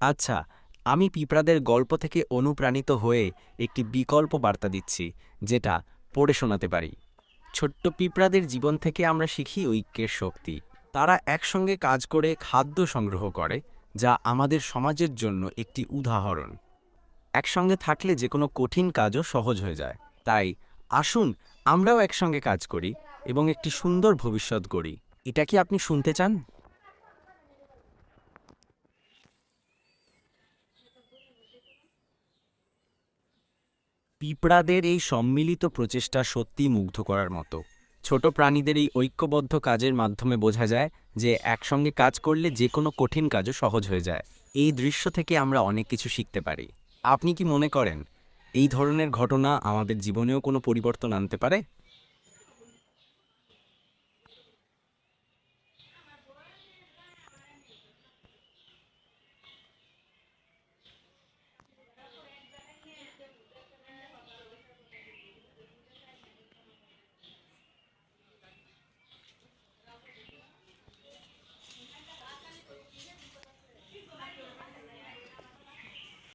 আচ্ছা, আমি পিঁপড়াদের গল্প থেকে অনুপ্রাণিত হয়ে একটি বিকল্প বার্তা দিচ্ছি, যেটা পড়ে শোনাতে পারি। ছোট্ট পিঁপড়াদের জীবন থেকে আমরা শিখি ঐক্যের শক্তি। তারা একসঙ্গে কাজ করে খাদ্য সংগ্রহ করে, যা আমাদের সমাজের জন্য একটি উদাহরণ। একসঙ্গে থাকলে যে কোনো কঠিন কাজও সহজ হয়ে যায়। তাই আসুন আমরাও একসঙ্গে কাজ করি এবং একটি সুন্দর ভবিষ্যৎ গড়ি। এটা কি আপনি শুনতে চান? পিঁপড়াদের এই সম্মিলিত প্রচেষ্টা সত্যিই মুগ্ধ করার মতো। ছোট প্রাণীদের এই ঐক্যবদ্ধ কাজের মাধ্যমে বোঝা যায় যে একসঙ্গে কাজ করলে যে কোনো কঠিন কাজও সহজ হয়ে যায়। এই দৃশ্য থেকে আমরা অনেক কিছু শিখতে পারি। আপনি কি মনে করেন এই ধরনের ঘটনা আমাদের জীবনেও কোনো পরিবর্তন আনতে পারে?